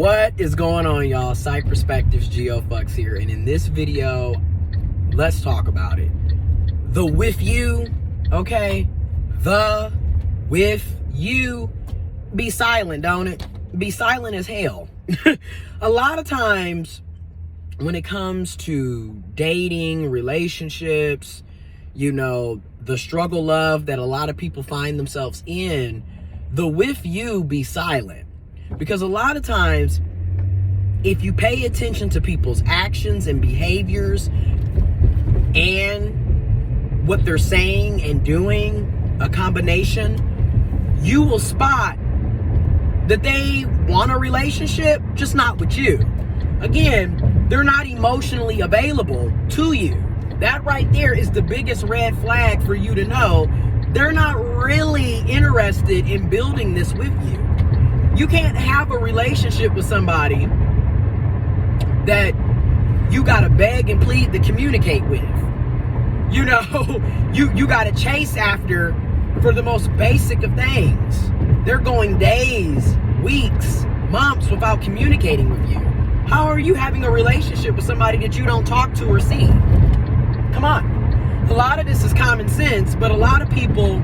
What is going on, y'all? Psych Perspectives, giofvcks here, and in this video, let's talk about it. The with you, okay? The with you. Be silent, don't it? Be silent as hell. A lot of times, when it comes to dating, relationships, you know, the struggle love that a lot of people find themselves in, the with you be silent. Because a lot of times, if you pay attention to people's actions and behaviors and what they're saying and doing, a combination, you will spot that they want a relationship, just not with you. Again, they're not emotionally available to you. That right there is the biggest red flag for you to know they're not really interested in building this with you. You can't have a relationship with somebody that you gotta beg and plead to communicate with. You know, you gotta chase after for the most basic of things. They're going days, weeks, months without communicating with you. How are you having a relationship with somebody that you don't talk to or see? Come on. A lot of this is common sense, but a lot of people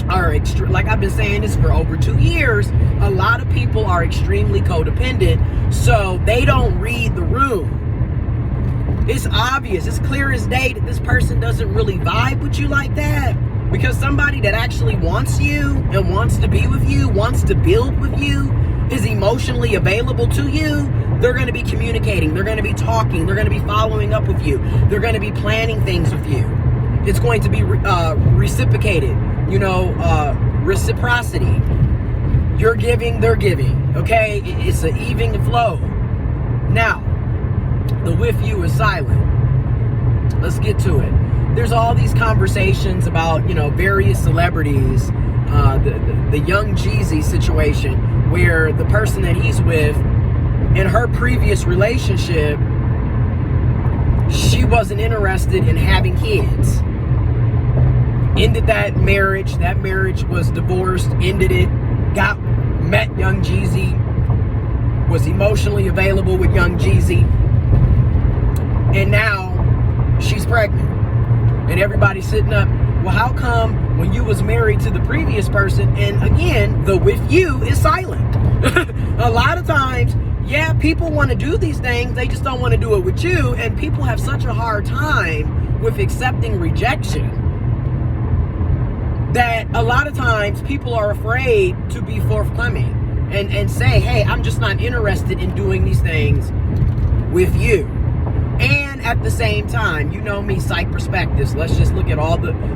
are like I've been saying this for over 2 years, a lot of people are extremely codependent, so they don't read the room. It's obvious, it's clear as day that this person doesn't really vibe with you like that, because somebody that actually wants you and wants to be with you, wants to build with you, is emotionally available to you, they're going to be communicating, they're going to be talking, they're going to be following up with you, they're going to be planning things with you. It's going to be reciprocated, you know, reciprocity. You're giving, they're giving, okay? It's an even flow. Now, the with you is silent. Let's get to it. There's all these conversations about, you know, various celebrities, the young Jeezy situation, where the person that he's with, in her previous relationship, she wasn't interested in having kids. Ended that marriage was divorced, ended it, met young Jeezy, was emotionally available with young Jeezy, and now she's pregnant. And everybody's sitting up, well, how come when you was married to the previous person, and again, the with you is silent. A lot of times, yeah, people want to do these things, they just don't want to do it with you, and people have such a hard time with accepting rejection that a lot of times people are afraid to be forthcoming and say, hey, I'm just not interested in doing these things with you. And at the same time, you know me, psych perspectives, let's just look at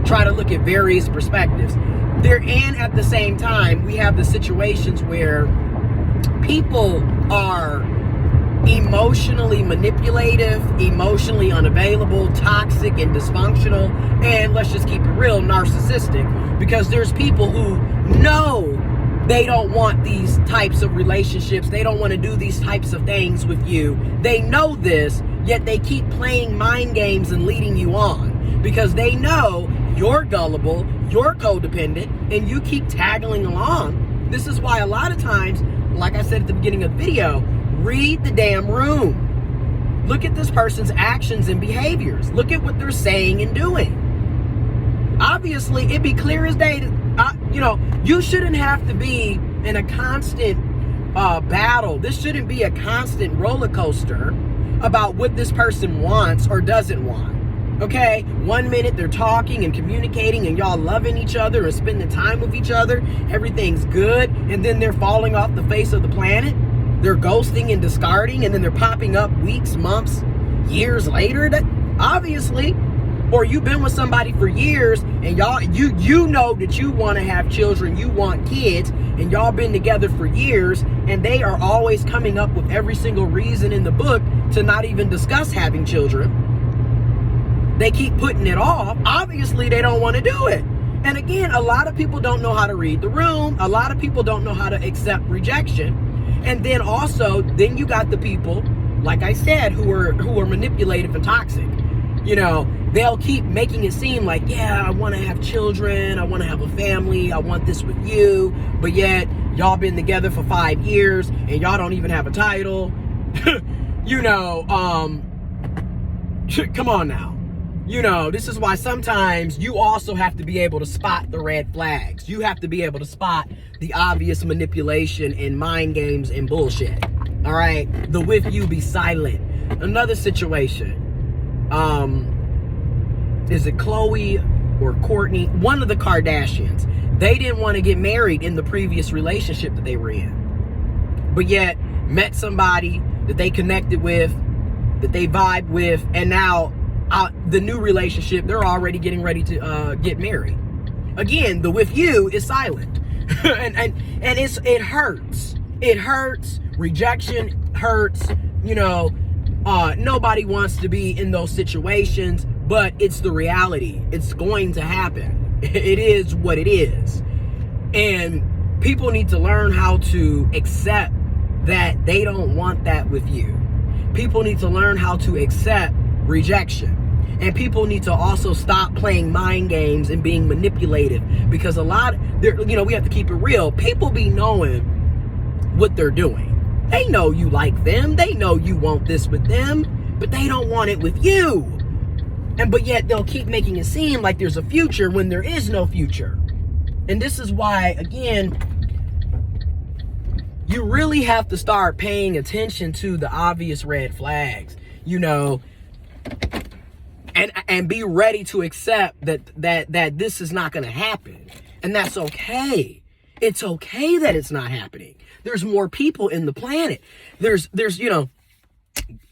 try to look at various perspectives there. And at the same time, we have the situations where people are emotionally manipulative, emotionally unavailable, toxic and dysfunctional, and let's just keep it real, narcissistic, because there's people who know they don't want these types of relationships, they don't want to do these types of things with you. They know this, yet they keep playing mind games and leading you on, because they know you're gullible, you're codependent, and you keep tagging along. This is why a lot of times, like I said at the beginning of the video, read the damn room. Look at this person's actions and behaviors. Look at what they're saying and doing. Obviously, it'd be clear as day that, you know, you shouldn't have to be in a constant battle. This shouldn't be a constant roller coaster about what this person wants or doesn't want. Okay? 1 minute they're talking and communicating and y'all loving each other and spending time with each other. Everything's good. And then they're falling off the face of the planet. They're ghosting and discarding, and then they're popping up weeks, months, years later. That obviously, or you've been with somebody for years and y'all, you know that you want to have children, you want kids, and y'all been together for years, and they are always coming up with every single reason in the book to not even discuss having children. They keep putting it off. Obviously, they don't want to do it. And again, a lot of people don't know how to read the room. A lot of people don't know how to accept rejection. And then also, you got the people, like I said, who are manipulative and toxic. You know, they'll keep making it seem like, yeah, I want to have children, I want to have a family, I want this with you, but yet y'all been together for 5 years and y'all don't even have a title. You know, come on now. You know, this is why sometimes you also have to be able to spot the red flags. You have to be able to spot the obvious manipulation and mind games and bullshit. All right? The with you be silent. Another situation. Is it Chloe or Courtney? One of the Kardashians. They didn't want to get married in the previous relationship that they were in. But yet, met somebody that they connected with, that they vibed with, and now the new relationship, they're already getting ready to get married. Again, the with you is silent. and it hurts. It hurts. Rejection hurts. You know, nobody wants to be in those situations, but it's the reality. It's going to happen. It is what it is. And people need to learn how to accept that they don't want that with you. People need to learn how to accept rejection. And people need to also stop playing mind games and being manipulative, because we have to keep it real. People be knowing what they're doing. They know you like them. They know you want this with them, but they don't want it with you. But yet they'll keep making it seem like there's a future when there is no future. And this is why, again, you really have to start paying attention to the obvious red flags, you know, and be ready to accept that this is not going to happen. And that's okay. It's okay that it's not happening. There's more people in the planet. There's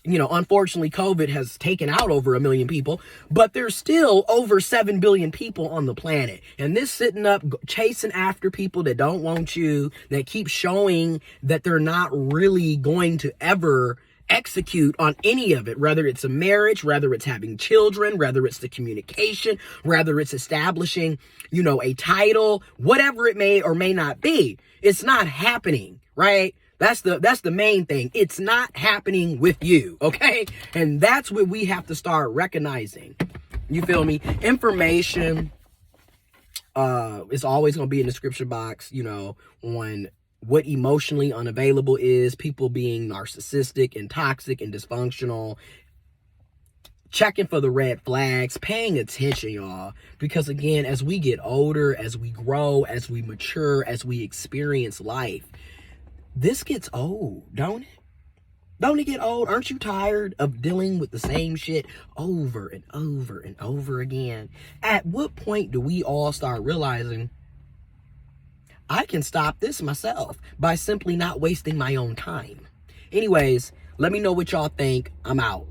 unfortunately, COVID has taken out over 1 million people, but there's still over 7 billion people on the planet. And this sitting up, chasing after people that don't want you, that keep showing that they're not really going to ever execute on any of it, whether it's a marriage, whether it's having children, whether it's the communication, whether it's establishing, a title, whatever it may or may not be. It's not happening, right? That's the main thing. It's not happening with you, okay? And that's what we have to start recognizing. You feel me? Information is always going to be in the description box, on what emotionally unavailable is, people being narcissistic and toxic and dysfunctional, checking for the red flags, paying attention, y'all. Because again, as we get older, as we grow, as we mature, as we experience life, this gets old, don't it? Don't it get old? Aren't you tired of dealing with the same shit over and over and over again? At what point do we all start realizing, I can stop this myself by simply not wasting my own time? Anyways, let me know what y'all think. I'm out.